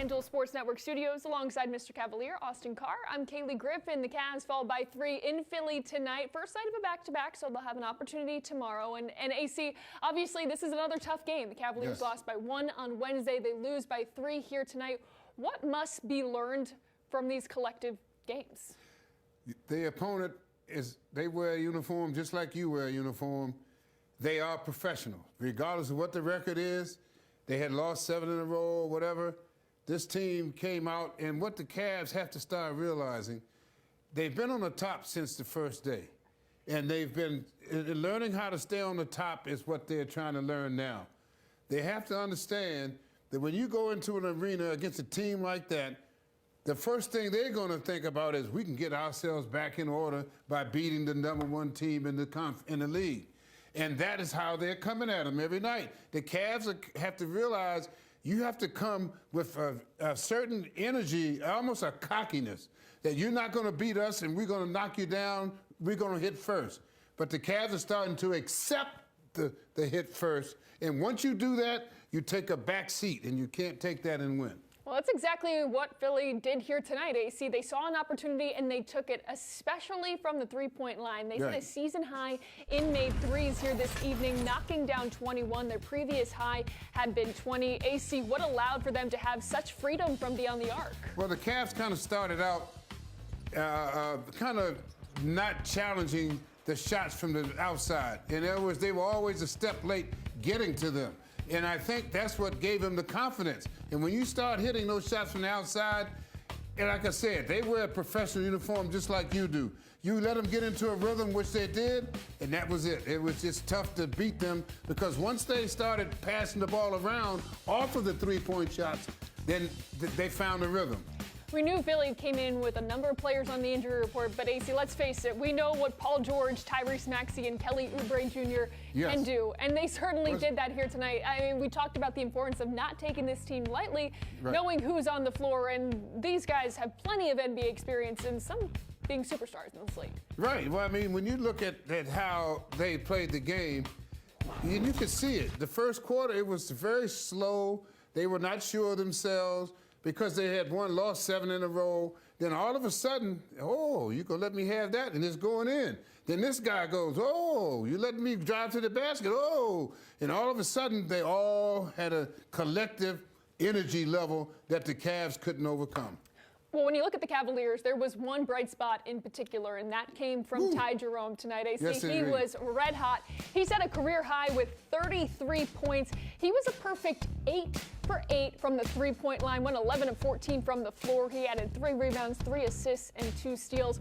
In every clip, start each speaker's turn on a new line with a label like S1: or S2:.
S1: FanDuel Sports Network studios alongside Mr. Cavalier, Austin Carr. I'm Kaylee Griffin. The Cavs fall by 3 in Philly tonight. First sight of a back-to-back, so they'll have an opportunity tomorrow. And AC, obviously, this is another tough game. The Cavaliers lost by 1 on Wednesday. They lose by 3 here tonight. What must be learned from these collective games?
S2: The opponent they wear a uniform just like you wear a uniform. They are professional. Regardless of what the record is, they had lost 7 in a row or whatever. This team came out, and what the Cavs have to start realizing, they've been on the top since the first day. And they've been learning how to stay on the top is what they're trying to learn now. They have to understand that when you go into an arena against a team like that, the first thing they're going to think about is we can get ourselves back in order by beating the #1 team in the league. And that is how they're coming at them every night. The Cavs have to realize you have to come with a certain energy, almost a cockiness, that you're not going to beat us and we're going to knock you down, we're going to hit first. But the Cavs are starting to accept the hit first. And once you do that, you take a back seat, and you can't take that and win.
S1: Well, that's exactly what Philly did here tonight, AC. They saw an opportunity, and they took it, especially from the three-point line. They hit a season high in made threes here this evening, knocking down 21. Their previous high had been 20. AC, what allowed for them to have such freedom from beyond the arc?
S2: Well, the Cavs kind of started out kind of not challenging the shots from the outside. In other words, they were always a step late getting to them. And I think that's what gave him the confidence. And when you start hitting those shots from the outside, and like I said, they wear a professional uniform just like you do. You let them get into a rhythm, which they did, and that was it. It was just tough to beat them because once they started passing the ball around off of the three-point shots, then they found a rhythm.
S1: We knew Philly came in with a number of players on the injury report, but AC, let's face it, we know what Paul George, Tyrese Maxey, and Kelly Oubre Jr. can do, and they certainly did that here tonight. I mean, we talked about the importance of not taking this team lightly, knowing who's on the floor, and these guys have plenty of NBA experience and some being superstars in this league.
S2: Right. Well, I mean, when you look at how they played the game, you can see it. The first quarter, it was very slow. They were not sure of themselves, because they had lost 7 in a row. Then all of a sudden, oh, you gonna let me have that, and it's going in. Then this guy goes, oh, you letting me drive to the basket, oh. And all of a sudden, they all had a collective energy level that the Cavs couldn't overcome.
S1: Well, when you look at the Cavaliers, there was one bright spot in particular, and that came from Ty Jerome tonight. AC,
S2: yes,
S1: he was red hot. He set a career high with 33 points. He was a perfect 8 for 8 from the three-point line, went 11 of 14 from the floor. He added 3 rebounds, 3 assists, and 2 steals.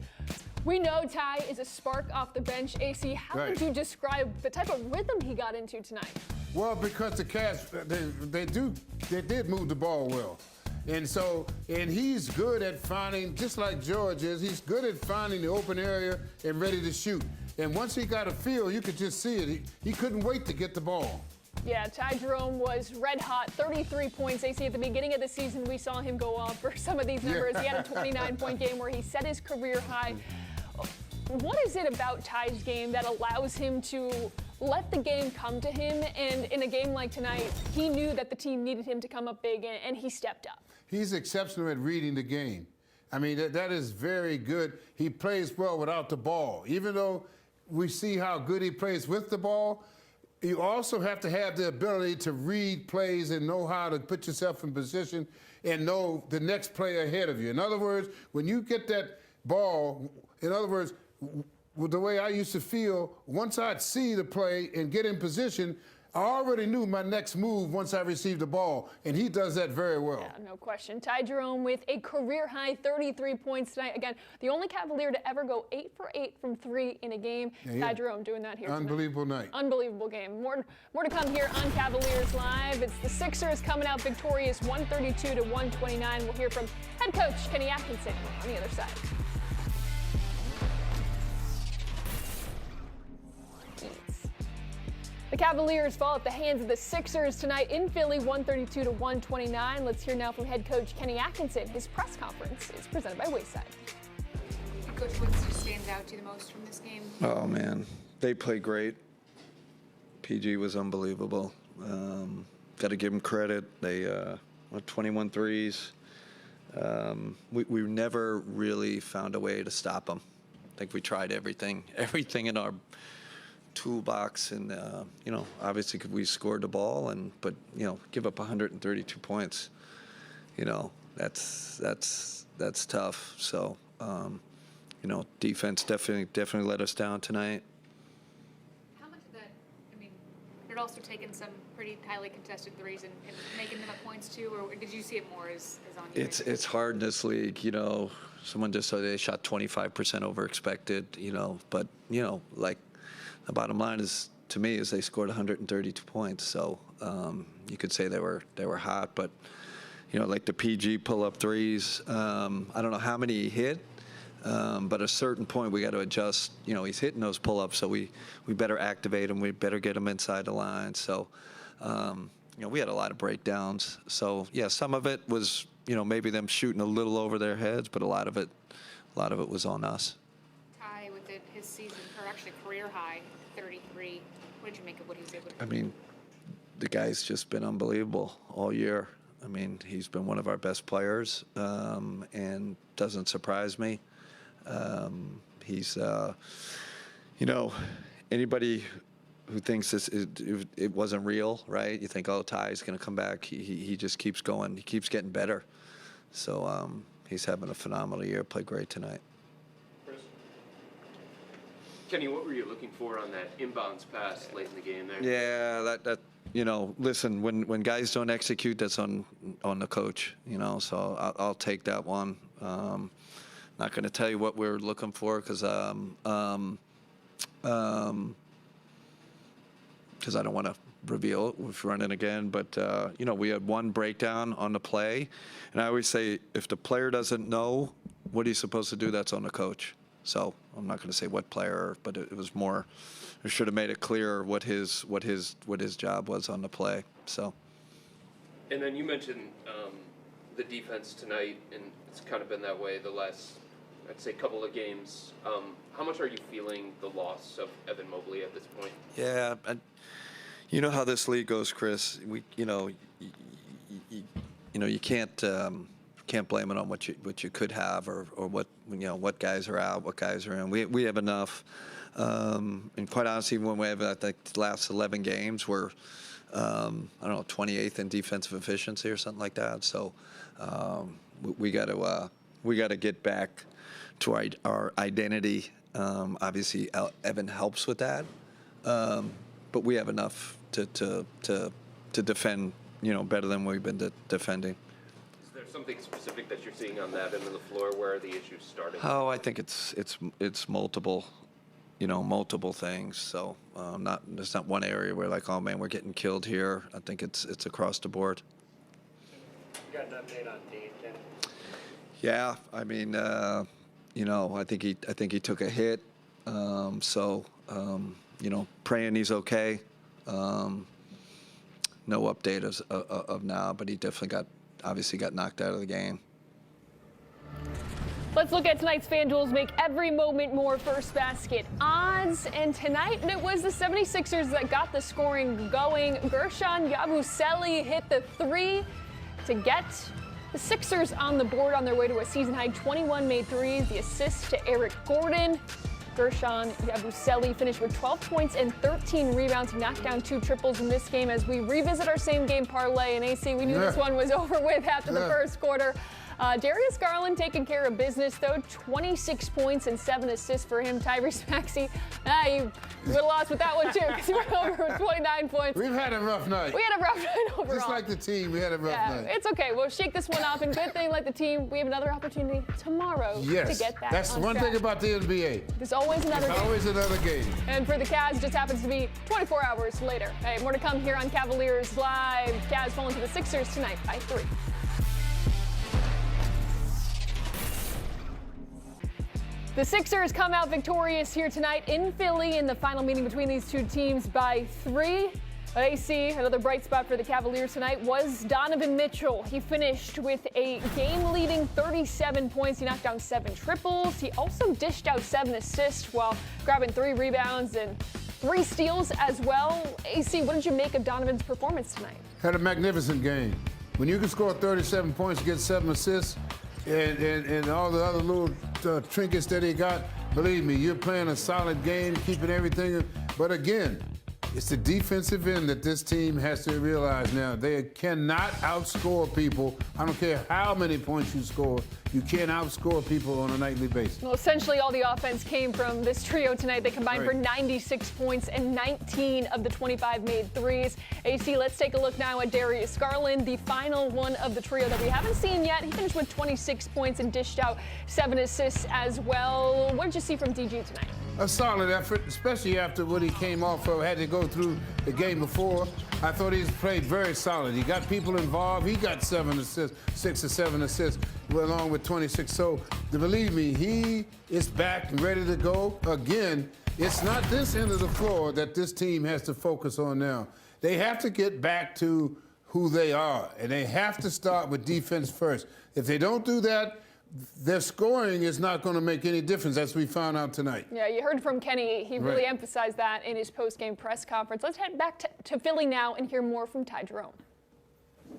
S1: We know Ty is a spark off the bench. AC, how would you describe the type of rhythm he got into tonight?
S2: Well, because the Cavs, they did move the ball well. And he's good at finding, just like George is, he's good at finding the open area and ready to shoot. And once he got a feel, you could just see it. He couldn't wait to get the ball.
S1: Yeah, Ty Jerome was red hot, 33 points. AC, at the beginning of the season, we saw him go off for some of these numbers. He had a 29-point game where he set his career high. What is it about Ty's game that allows him to let the game come to him? And in a game like tonight, he knew that the team needed him to come up big, and he stepped up.
S2: He's exceptional at reading the game. I mean, that is very good. He plays well without the ball. Even though we see how good he plays with the ball, you also have to have the ability to read plays and know how to put yourself in position and know the next player ahead of you. In other words, when you get that ball, in other words, the way I used to feel, once I'd see the play and get in position, I already knew my next move once I received the ball, and he does that very well.
S1: Yeah, no question. Ty Jerome with a career-high 33 points tonight. Again, the only Cavalier to ever go 8 for 8 from 3 in a game. Ty Jerome doing that here
S2: Unbelievable
S1: tonight.
S2: Night.
S1: Unbelievable game. More to come here on Cavaliers Live. It's the Sixers coming out victorious 132 to 129. We'll hear from head coach Kenny Atkinson on the other side. The Cavaliers fall at the hands of the Sixers tonight in Philly, 132 to 129. Let's hear now from head coach Kenny Atkinson. His press conference is presented by Wayside.
S3: Coach, what stands out to you the most from this game?
S4: Oh, man. They played great. PG was unbelievable. Got to give them credit. They 21 threes. We never really found a way to stop them. I think we tried everything in our toolbox, and obviously we scored the ball, but give up 132 points. That's tough. So defense definitely let us down tonight.
S3: How much of that, I mean, you're also taking some pretty highly contested threes and making them at points too, or did you see it more as on you?
S4: It's hard in this league, Someone just said they shot 25% over expected, but like the bottom line is, to me, is they scored 132 points. So you could say they were hot, but like the PG pull-up threes, I don't know how many he hit, but at a certain point we got to adjust. He's hitting those pull-ups, so we better activate him. We better get him inside the line. So we had a lot of breakdowns. So yeah, some of it was maybe them shooting a little over their heads, but a lot of it was on us.
S3: Ty, with his season, or actually career high, 33. What did you make of what he's able to do?
S4: I mean, the guy's just been unbelievable all year. I mean, he's been one of our best players, and doesn't surprise me. He's, anybody who thinks it wasn't real, right? You think, oh, Ty's going to come back. He just keeps going. He keeps getting better. So he's having a phenomenal year. Played great tonight.
S5: Chris? Kenny, what were you looking for on that inbounds pass late in the game there?
S4: Yeah, that listen, when guys don't execute, that's on the coach. So I'll take that one. Not going to tell you what we're looking for because I don't want to reveal it if we're running again. But, we had one breakdown on the play. And I always say, if the player doesn't know what he's supposed to do, that's on the coach. So I'm not going to say what player, but it was more, I should have made it clear what his job was on the play. So.
S5: And then you mentioned the defense tonight, and it's kind of been that way the last, I'd say, couple of games. How much are you feeling the loss of Evan Mobley at this point?
S4: Yeah, you know how this league goes, Chris. You can't blame it on what you could have or what guys are out, what guys are in. We have enough, and quite honestly, when we have I think the last 11 games, we're 28th in defensive efficiency or something like that. So we got to get back to our identity. Obviously, Evan helps with that, but we have enough to defend, better than we've been defending.
S5: Is there something specific that you're seeing on that end of the floor? Where are the issues starting?
S4: Oh, I think it's multiple, multiple things. So there's not one area where like, oh man, we're getting killed here. I think it's across the board.
S6: You got an update on Dean, Kenny?
S4: Yeah, I mean, I think he took a hit. Praying he's okay. No update of now, but he definitely obviously got knocked out of the game.
S1: Let's look at tonight's FanDuel's Make Every Moment More First Basket odds. And tonight, it was the 76ers that got the scoring going. Gershon Yabusele hit the three to get the Sixers on the board on their way to a season-high 21 made threes. The assist to Eric Gordon. Gershon Yabusele finished with 12 points and 13 rebounds. He knocked down 2 triples in this game as we revisit our same-game parlay. And AC, we knew this one was over with after the first quarter. Darius Garland taking care of business, though. 26 points and 7 assists for him. Tyrese Maxey, you would have lost with that one, too, because he went over with 29 points.
S2: We've had a rough night.
S1: We had a rough night overall.
S2: Just like the team, we had a rough night.
S1: It's okay. We'll shake this one off. And good thing, like the team, we have another opportunity tomorrow to get that
S2: That's
S1: on
S2: one
S1: track.
S2: thing about the NBA.
S1: There's always another
S2: There's
S1: game.
S2: always another game.
S1: And for the Cavs, just happens to be 24 hours later. Hey, more to come here on Cavaliers Live. Cavs falling to the Sixers tonight by 3. The Sixers come out victorious here tonight in Philly in the final meeting between these two teams by 3. AC, another bright spot for the Cavaliers tonight was Donovan Mitchell. He finished with a game-leading 37 points. He knocked down 7 triples. He also dished out 7 assists while grabbing 3 rebounds and 3 steals as well. AC, what did you make of Donovan's performance tonight?
S2: Had a magnificent game. When you can score 37 points, get 7 assists, and all the other little trinkets that he got, believe me, you're playing a solid game, keeping everything. But again, it's the defensive end that this team has to realize now. They cannot outscore people. I don't care how many points you score. You can't outscore people on a nightly basis.
S1: Well, essentially all the offense came from this trio tonight. They combined for 96 points and 19 of the 25 made threes. AC, let's take a look now at Darius Garland, the final one of the trio that we haven't seen yet. He finished with 26 points and dished out 7 assists as well. What did you see from DG tonight?
S2: A solid effort, especially after what he came off of, had to go through the game before. I thought he's played very solid. He got people involved. He got 7 assists, 6 or 7 assists, along with 26. So, believe me, he is back and ready to go. Again, it's not this end of the floor that this team has to focus on now. They have to get back to who they are, and they have to start with defense first. If they don't do that, their scoring is not going to make any difference, as we found out tonight.
S1: Yeah, you heard from Kenny. He really emphasized that in his post-game press conference. Let's head back to Philly now and hear more from Ty Jerome.
S7: We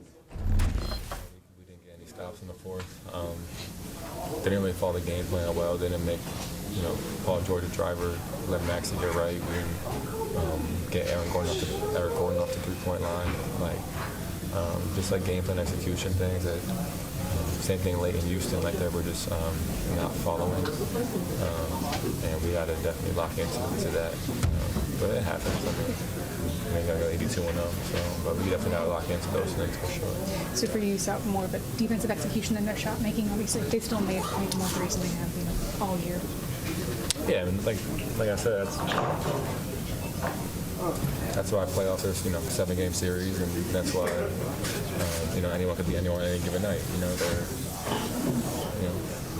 S7: didn't get any stops in the fourth. Didn't really follow the game plan well. Didn't make, Paul George a driver, let Maxey get right. We didn't get Eric Gordon off the three-point line. Just like game plan execution things that. Same thing late in Houston, like they were just not following, and we had to definitely lock into that. But it happens. I mean, I got 82-0, but we definitely got to lock into those things for sure.
S8: So for you, you saw more of a defensive execution than their shot making. Obviously, they still made more threes than they have, all year.
S7: Yeah, and like I said, that's why playoffs are, 7-game series, and that's why, anyone could be anyone any given night.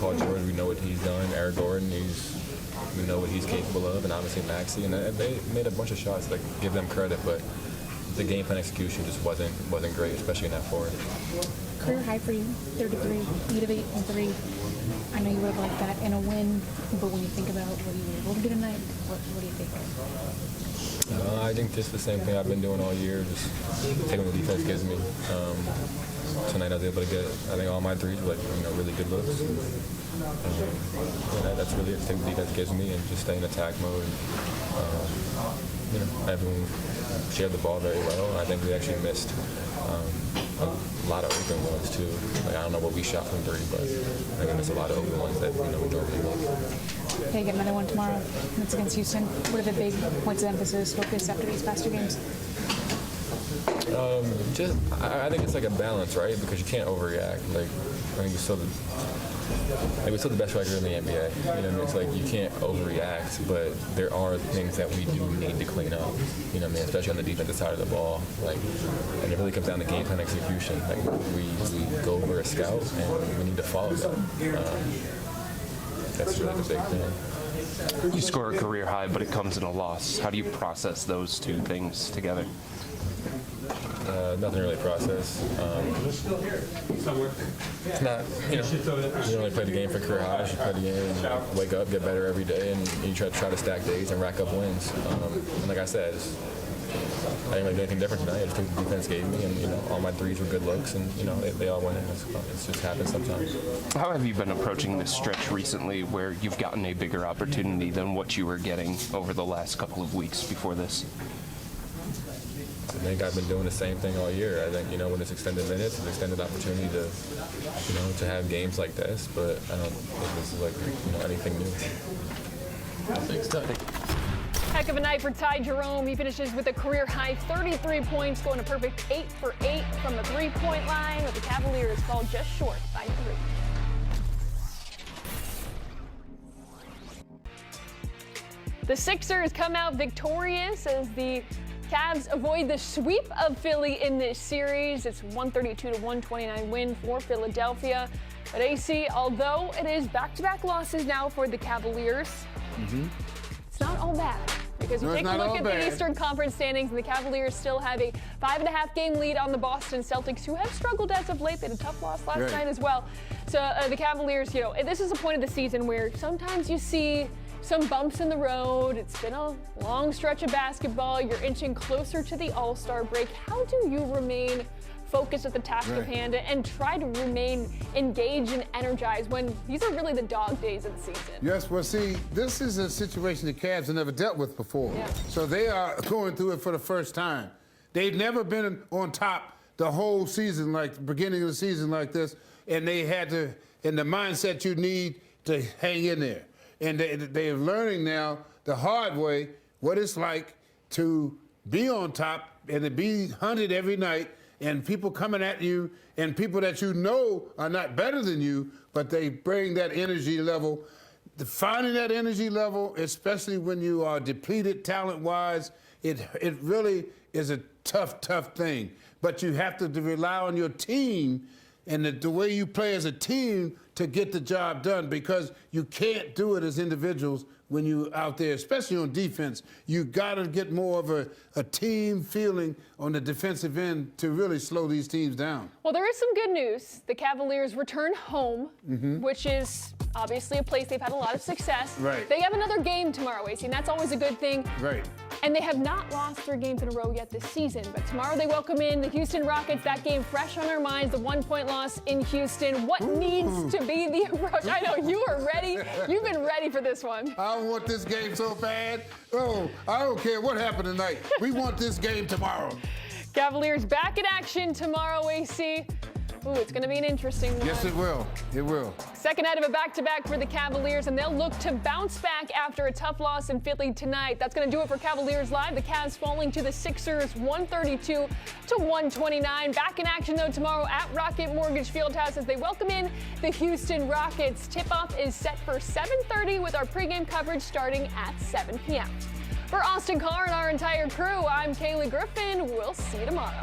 S7: Paul George, we know what he's done. Eric Gordon, we know what he's capable of, and obviously Maxey, and they made a bunch of shots that give them credit, but the game plan execution just wasn't great, especially in that fourth.
S8: Career high for you, 33, 8 of 8 and 3. I know you would have liked that in a win, but when you think about what you were able to do tonight, what do you think?
S7: I think just the same thing I've been doing all year, just taking what the defense gives me. Tonight I was able to get, I think, all my threes were really good looks. That's really it. Take what the defense gives me and just stay in attack mode. Everyone shared the ball very well. I think we actually missed a lot of open ones too. I don't know what we shot from 3, but I think we missed a lot of open ones that we normally make.
S8: Okay, you get another one tomorrow. That's against Houston. What are the big points of emphasis, focus after these past 2 games?
S7: I think it's like a balance, right? Because you can't overreact. I think we're still the best record in the NBA. It's like you can't overreact, but there are things that we do need to clean up. Especially on the defensive side of the ball. And it really comes down to game plan execution. We go over a scout and we need to follow them. That's really the big thing.
S9: You score a career high, but it comes in a loss. How do you process those 2 things together?
S7: Nothing really process. It's not, you don't really play the game for career highs. You play the game and wake up, get better every day, and you try to stack days and rack up wins. And like I said, I didn't really do anything different tonight. I just took the defense gave me, and all my threes were good looks, and they all went in. It just happens sometimes.
S9: How have you been approaching this stretch recently, where you've gotten a bigger opportunity than what you were getting over the last couple of weeks before this?
S7: I think I've been doing the same thing all year. I think, when it's extended minutes, it's extended opportunity to have games like this, but I don't think this is anything new. Thanks.
S1: Heck of a night for Ty Jerome. He finishes with a career-high 33 points, going a perfect 8 for 8 from the three-point line, but the Cavaliers fall just short by 3. The Sixers come out victorious as the Cavs avoid the sweep of Philly in this series. It's 132-129 win for Philadelphia. But AC, although it is back-to-back losses now for the Cavaliers, it's not all bad. Because you take a look at the Eastern Conference standings, and the Cavaliers still have a 5.5-game lead on the Boston Celtics, who have struggled as of late. They had a tough loss last night as well. So the Cavaliers, this is a point of the season where sometimes you see some bumps in the road. It's been a long stretch of basketball. You're inching closer to the All-Star break. How do you remain focus at the task of hand and try to remain engaged and energized when these are really the dog days of the season.
S2: Yes, well, see, this is a situation the Cavs have never dealt with before.
S1: Yeah.
S2: So they are going through it for the first time. They've never been on top the whole season, like the beginning of the season like this, and they had to, in the mindset you need to hang in there. And they're learning now the hard way what it's like to be on top and to be hunted every night and people coming at you and people that you know are not better than you, but they bring that energy level. Finding that energy level, especially when you are depleted talent-wise, it really is a tough thing. But you have to rely on your team and the way you play as a team to get the job done, because you can't do it as individuals when you're out there, especially on defense. You got to get more of a team feeling on the defensive end to really slow these teams down.
S1: Well, there is some good news. The Cavaliers return home, which is obviously a place they've had a lot of success.
S2: Right.
S1: They have another game tomorrow, AC, and that's always a good thing.
S2: Right.
S1: And they have not lost 3 games in a row yet this season. But tomorrow they welcome in the Houston Rockets. That game fresh on our minds, the 1-point loss in Houston. What needs to be the approach? I know you are ready. You've been ready for this one.
S2: I want this game so bad. Oh, I don't care what happened tonight. We want this game tomorrow.
S1: Cavaliers back in action tomorrow, AC. Ooh, it's going to be an interesting one.
S2: Yes, it will. It will.
S1: Second night of a back-to-back for the Cavaliers, and they'll look to bounce back after a tough loss in Philly tonight. That's going to do it for Cavaliers Live. The Cavs falling to the Sixers 132-129. Back in action, though, tomorrow at Rocket Mortgage Fieldhouse as they welcome in the Houston Rockets. Tip-off is set for 7:30 with our pregame coverage starting at 7 p.m. For Austin Carr and our entire crew, I'm Kaylee Griffin. We'll see you tomorrow.